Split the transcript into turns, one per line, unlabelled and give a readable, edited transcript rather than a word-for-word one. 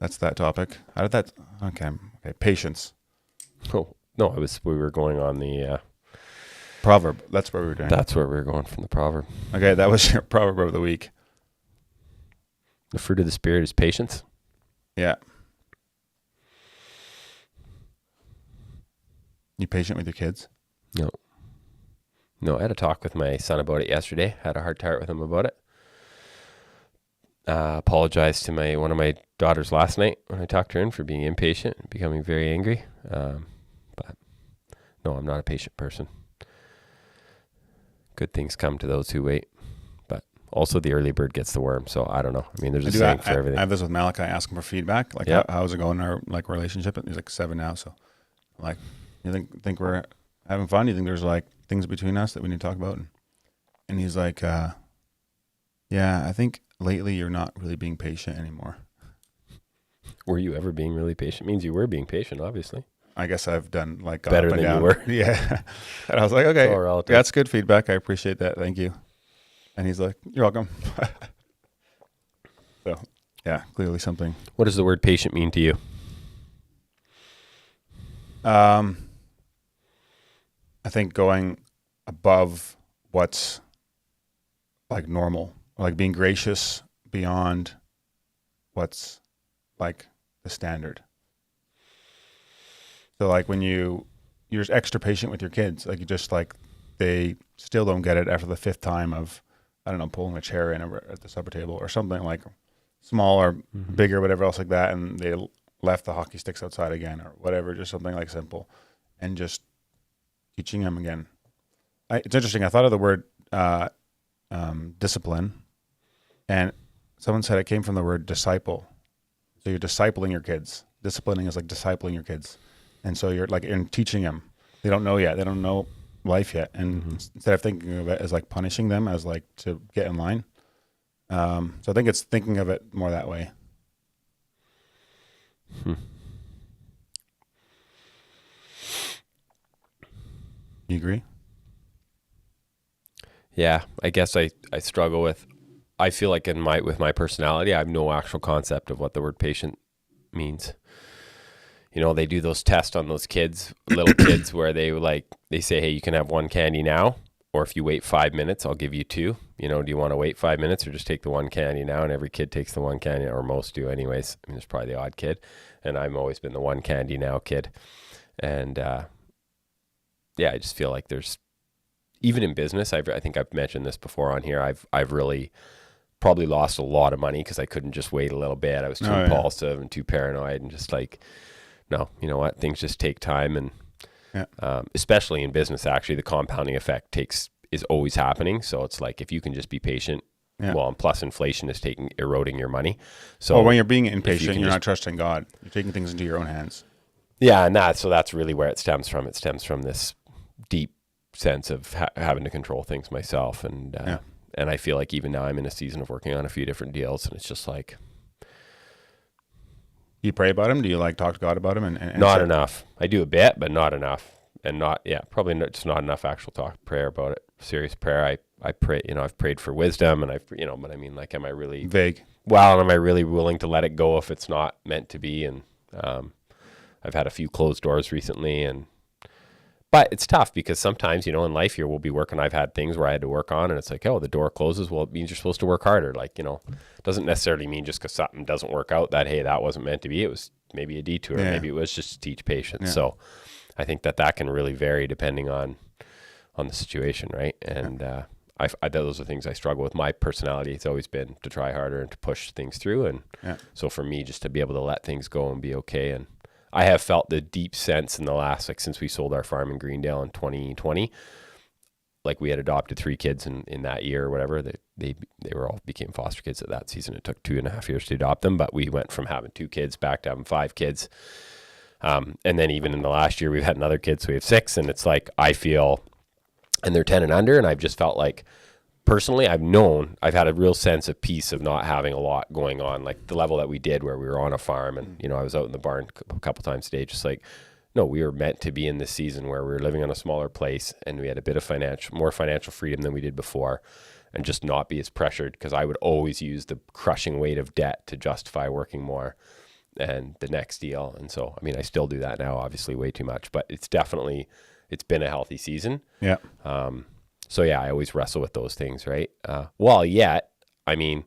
That's that topic. How did that? Okay. Patience.
Oh, no, we were going on the
Proverb. That's where we were doing.
That's where we were going from the proverb.
Okay, that was your proverb of the week.
The fruit of the Spirit is patience.
Yeah. You patient with your kids?
No, I had a talk with my son about it yesterday. Had a heart-to-heart with him about it. Apologized to one of my daughters last night when I talked to her for being impatient and becoming very angry. But no, I'm not a patient person. Good things come to those who wait. But also the early bird gets the worm. So I don't know. I mean, there's a saying for everything.
I have this with Malachi, asking for feedback. Like, how's it going in our relationship? He's like 7 now. So like, you think we're having fun? You think there's like things between us that we need to talk about? And he's like, yeah, I think lately you're not really being patient anymore.
Were you ever being really patient? Means you were being patient, obviously.
I guess I've done like
better than you were.
Yeah. And I was like, okay, that's good feedback. I appreciate that. Thank you. And he's like, you're welcome. So yeah, clearly something.
What does the word patient mean to you?
I think going above what's like normal, like being gracious beyond what's like the standard. So like when you're just extra patient with your kids, like you just like, they still don't get it after the 5th time of, I don't know, pulling a chair in at the supper table or something like small or big or whatever else like that. And they left the hockey sticks outside again or whatever, just something like simple, and just teaching them again. It's interesting. I thought of the word discipline, and someone said it came from the word disciple. So you're discipling your kids. Disciplining is like discipling your kids. And so you're teaching them. They don't know yet. They don't know life yet. And instead of thinking of it as like punishing them as like to get in line. So I think it's thinking of it more that way. You agree?
Yeah, I guess I struggle with, I feel like with my personality, I have no actual concept of what the word patient means. You know, they do those tests on those kids, little kids, where they say, hey, you can have 1 candy now, or if you wait 5 minutes, I'll give you 2. You know, do you want to wait 5 minutes or just take the 1 candy now? And every kid takes the 1 candy, or most do anyways. I mean, there's probably the odd kid. And I've always been the 1 candy now kid. And I just feel like there's, even in business, I think I've mentioned this before on here, I've really probably lost a lot of money because I couldn't just wait a little bit. I was too impulsive and too paranoid, and just like, no, you know what? Things just take time, and especially in business, actually, the compounding effect is always happening. So it's like, if you can just be patient, well, and plus inflation is eroding your money. So
when you're being impatient, you're not trusting God. You're taking things into your own hands.
Yeah, and that's really where it stems from. It stems from this deep sense of having to control things myself, and I feel like even now I'm in a season of working on a few different deals, and it's just like,
you pray about him? Do you like talk to God about him? And
not enough. I do a bit, but not enough. And probably just not enough actual prayer about it. Serious prayer. I pray, I've prayed for wisdom, and but I mean, like, am I really
vague?
Well, am I really willing to let it go if it's not meant to be? And I've had a few closed doors recently, but it's tough because sometimes, in life here we'll be working. I've had things where I had to work on, and it's like, oh, the door closes. Well, it means you're supposed to work harder. Like, doesn't necessarily mean just because something doesn't work out that, hey, that wasn't meant to be. It was maybe a detour. Yeah. Maybe it was just to teach patience. Yeah. So I think that can really vary depending on the situation, right? And those are things I struggle with. My personality has always been to try harder and to push things through. And so for me, just to be able to let things go and be okay. And I have felt the deep sense in the last, since we sold our farm in Greendale in 2020, like we had adopted 3 kids in that year or whatever. They were all became foster kids at that season. It took 2.5 years to adopt them, but we went from having 2 kids back to having 5 kids. And then even in the last year, we've had another kid, so we have 6. And it's like, I feel, and they're 10 and under, and I've just felt like, personally, I've had a real sense of peace of not having a lot going on, like the level that we did where we were on a farm and, I was out in the barn a couple times a day, just like, no, we were meant to be in this season where we were living on a smaller place and we had a bit of more financial freedom than we did before, and just not be as pressured, because I would always use the crushing weight of debt to justify working more. and the next deal. And so, I mean, I still do that now, obviously way too much, but it's been a healthy season.
Yeah.
So yeah, I always wrestle with those things, right? Well, yet, I mean,